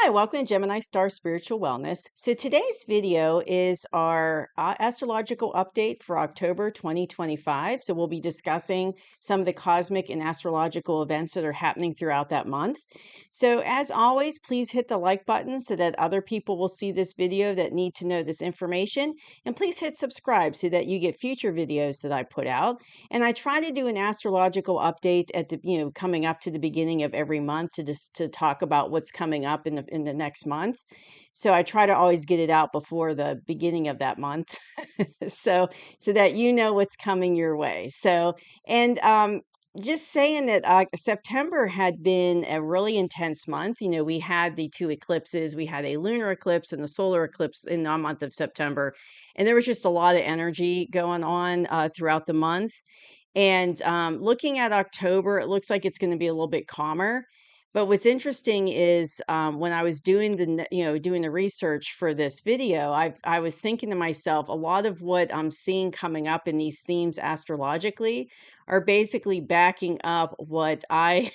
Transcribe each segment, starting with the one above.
Hi, welcome to Gemini Star Spiritual Wellness. So today's video is our astrological update for October 2025. So we'll be discussing some of the cosmic and astrological events that are happening throughout that month. So as always, please hit the like button so that other people will see this video that need to know this information. And please hit subscribe so that you get future videos that I put out. And I try to do an astrological update at the, coming up to the beginning of every month to talk about what's coming up in the next month. So I try to always get it out before the beginning of that month. So that you know what's coming your way. And just saying that September had been a really intense month. We had the two eclipses. We had a lunar eclipse and the solar eclipse in the month of September. And there was just a lot of energy going on throughout the month. And looking at October, it looks like it's going to be a little bit calmer. But what's interesting is when I was doing doing the research for this video, I was thinking to myself, a lot of what I'm seeing coming up in these themes astrologically are basically backing up what I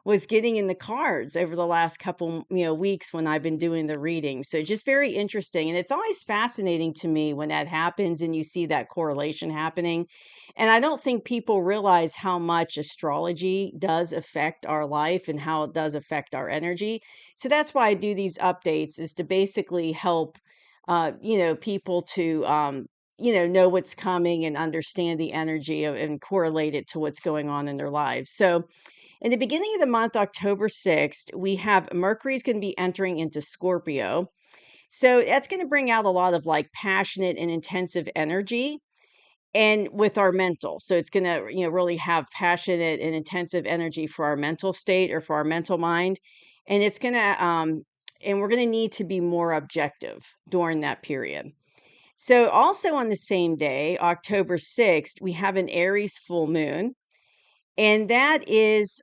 was getting in the cards over the last couple weeks when I've been doing the reading. So just very interesting, and it's always fascinating to me when that happens and you see that correlation happening. And I don't think people realize how much astrology does affect our life and how it does affect our energy. So that's why I do these updates, is to basically help people to know what's coming and understand the energy and correlate it to what's going on in their lives. So in the beginning of the month, October 6th, we have Mercury's going to be entering into Scorpio. So that's going to bring out a lot of like passionate and intensive energy and with our mental. So it's going to, really have passionate and intensive energy for our mental state or for our mental mind. And it's going to, and we're going to need to be more objective during that period. So also on the same day, October 6th, we have an Aries full moon. And that is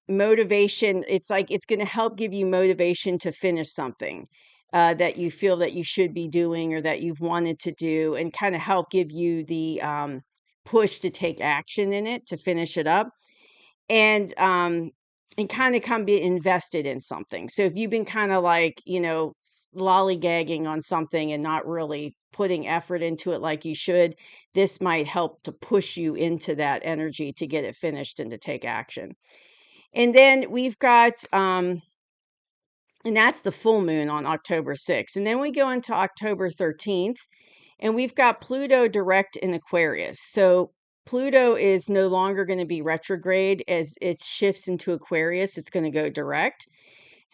motivation. It's like it's going to help give you motivation to finish something that you feel that you should be doing or that you've wanted to do, and kind of help give you the push to take action in it, to finish it up. And kind of come be invested in something. So if you've been kind of like, lollygagging on something and not really putting effort into it like you should, this might help to push you into that energy to get it finished and to take action. And then we've got and that's the full moon on October 6th. And then we go into October 13th, and we've got Pluto direct in Aquarius. So Pluto is no longer going to be retrograde. As it shifts into Aquarius, it's going to go direct.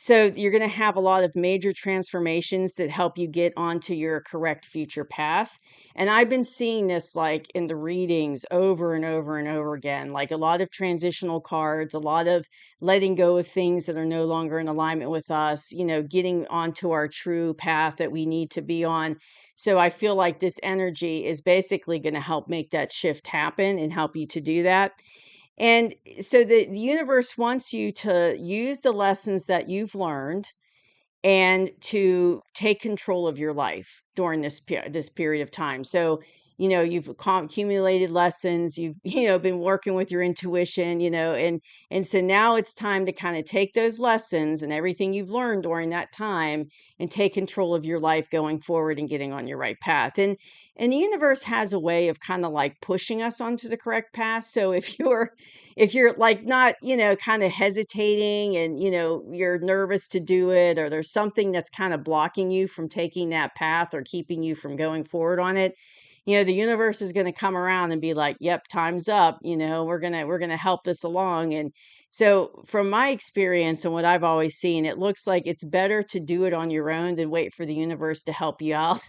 So you're going to have a lot of major transformations that help you get onto your correct future path. And I've been seeing this like in the readings over and over and over again, like a lot of transitional cards, a lot of letting go of things that are no longer in alignment with us, getting onto our true path that we need to be on. So I feel like this energy is basically going to help make that shift happen and help you to do that. And so the universe wants you to use the lessons that you've learned and to take control of your life during this period of time. So, you've accumulated lessons, you've, been working with your intuition, and so now it's time to kind of take those lessons and everything you've learned during that time and take control of your life going forward and getting on your right path. And the universe has a way of kind of like pushing us onto the correct path. So if you're like not, kind of hesitating and, you're nervous to do it, or there's something that's kind of blocking you from taking that path or keeping you from going forward on it, the universe is going to come around and be like, yep, time's up. We're going to help this along. And so from my experience and what I've always seen, it looks like it's better to do it on your own than wait for the universe to help you out.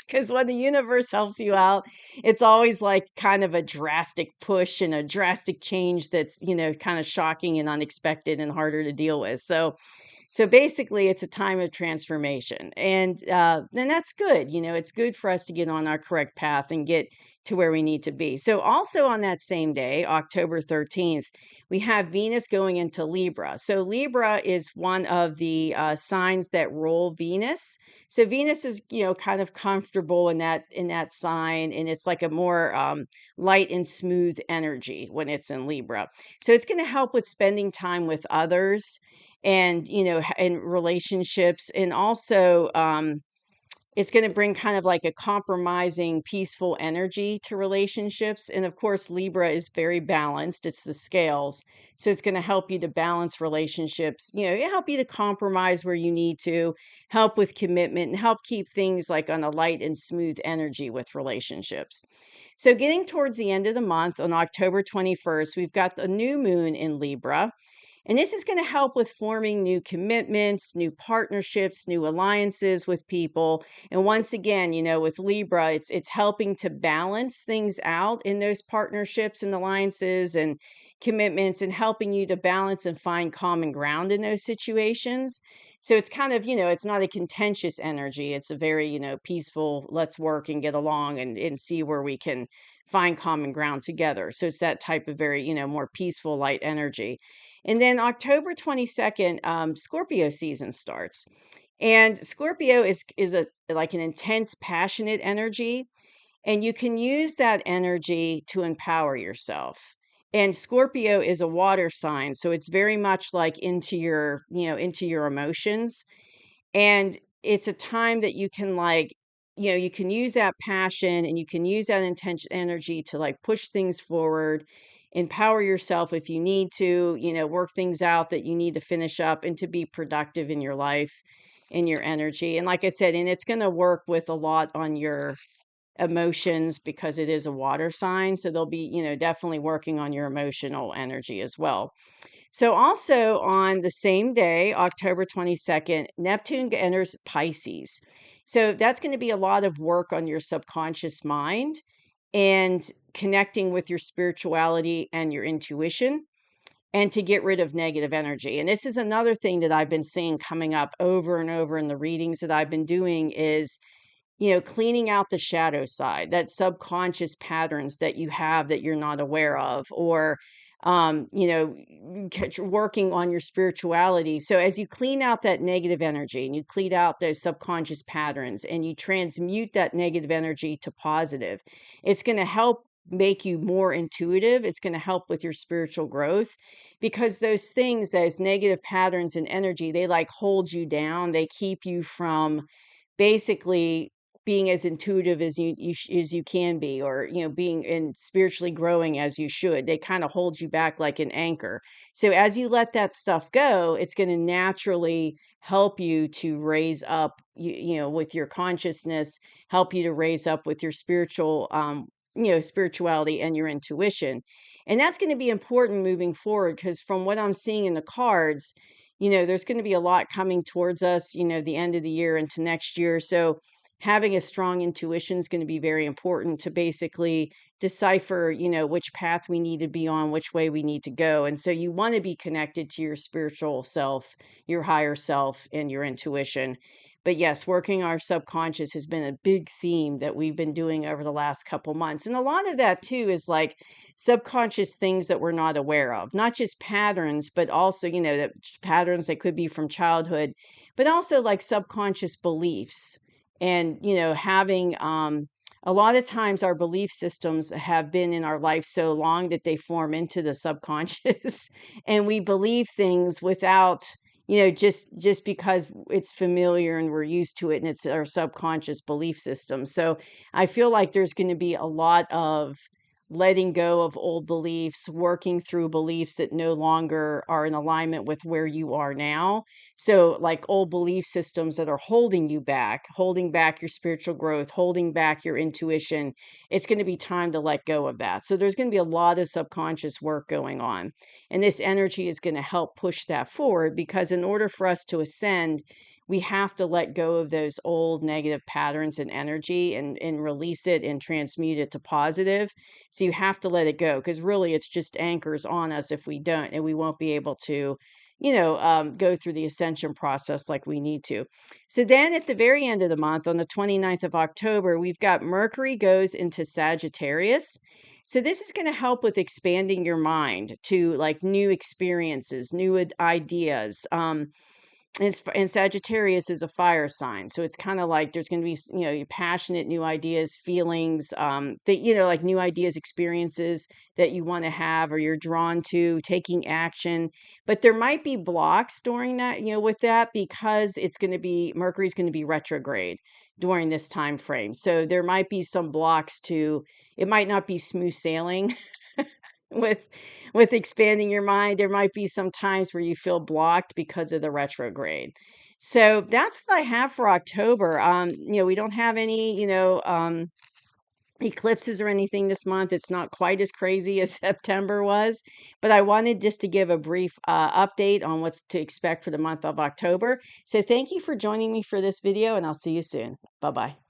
Because when the universe helps you out, it's always like kind of a drastic push and a drastic change that's, kind of shocking and unexpected and harder to deal with. So basically, it's a time of transformation. And then that's good. It's good for us to get on our correct path and get to where we need to be. So also on that same day, October 13th, we have Venus going into Libra. So Libra is one of the signs that rule Venus. So Venus is, kind of comfortable in that sign, and it's like a more light and smooth energy when it's in Libra. So it's going to help with spending time with others and, in relationships. And also, it's going to bring kind of like a compromising, peaceful energy to relationships. And of course, Libra is very balanced. It's the scales. So it's going to help you to balance relationships, help you to compromise where you need to, help with commitment, and help keep things like on a light and smooth energy with relationships. So getting towards the end of the month on October 21st, we've got the new moon in Libra. And this is going to help with forming new commitments, new partnerships, new alliances with people. And once again, with Libra, it's helping to balance things out in those partnerships and alliances and commitments, and helping you to balance and find common ground in those situations. So it's kind of, it's not a contentious energy. It's a very, peaceful, let's work and get along and see where we can find common ground together. So it's that type of very, more peaceful, light energy. And then October 22nd, Scorpio season starts. And Scorpio is a like an intense, passionate energy, and you can use that energy to empower yourself. And Scorpio is a water sign, so it's very much like into your emotions. And it's a time that you can you can use that passion and you can use that intense energy to like push things forward, empower yourself if you need to, work things out that you need to finish up, and to be productive in your life, in your energy. And like I said, and it's going to work with a lot on your emotions because it is a water sign. So they'll be, definitely working on your emotional energy as well. So also on the same day, October 22nd, Neptune enters Pisces. So that's going to be a lot of work on your subconscious mind and connecting with your spirituality and your intuition, and to get rid of negative energy. And this is another thing that I've been seeing coming up over and over in the readings that I've been doing is, cleaning out the shadow side, that subconscious patterns that you have that you're not aware of, or, working on your spirituality. So as you clean out that negative energy and you clean out those subconscious patterns and you transmute that negative energy to positive, it's going to help make you more intuitive. It's going to help with your spiritual growth, because those things, those negative patterns and energy, they like hold you down. They keep you from basically being as intuitive as as you can be, or being and spiritually growing as you should. They kind of hold you back like an anchor. So as you let that stuff go, it's going to naturally help you to raise up, with your consciousness, help you to raise up with your spiritual spirituality and your intuition. And that's going to be important moving forward, because from what I'm seeing in the cards, there's going to be a lot coming towards us, the end of the year into next year. So having a strong intuition is going to be very important to basically decipher, which path we need to be on, which way we need to go. And so you want to be connected to your spiritual self, your higher self, and your intuition. But yes, working our subconscious has been a big theme that we've been doing over the last couple months. And a lot of that too is like subconscious things that we're not aware of, not just patterns, but also, that patterns that could be from childhood, but also like subconscious beliefs. And, having, a lot of times our belief systems have been in our life so long that they form into the subconscious and we believe things without, just because it's familiar and we're used to it, and it's our subconscious belief system. So I feel like there's going to be a lot of letting go of old beliefs, working through beliefs that no longer are in alignment with where you are now. So, like old belief systems that are holding back your spiritual growth, holding back your intuition, it's going to be time to let go of that. So, there's going to be a lot of subconscious work going on. And this energy is going to help push that forward, because in order for us to ascend, we have to let go of those old negative patterns and energy, and release it and transmute it to positive. So you have to let it go, because really it's just anchors on us if we don't, and we won't be able to, go through the ascension process like we need to. So then at the very end of the month, on the 29th of October, we've got Mercury goes into Sagittarius. So this is going to help with expanding your mind to like new experiences, new ideas. and Sagittarius is a fire sign, so it's kind of like there's going to be, your passionate new ideas, feelings, that, like new ideas, experiences that you want to have or you're drawn to, taking action. But there might be blocks during that, with that, because Mercury's going to be retrograde during this time frame. So there might be some blocks to, it might not be smooth sailing with expanding your mind. There might be some times where you feel blocked because of the retrograde. So that's what I have for October. We don't have any, eclipses or anything this month. It's not quite as crazy as September was, but I wanted just to give a brief update on what's to expect for the month of October. So thank you for joining me for this video, and I'll see you soon. Bye-bye.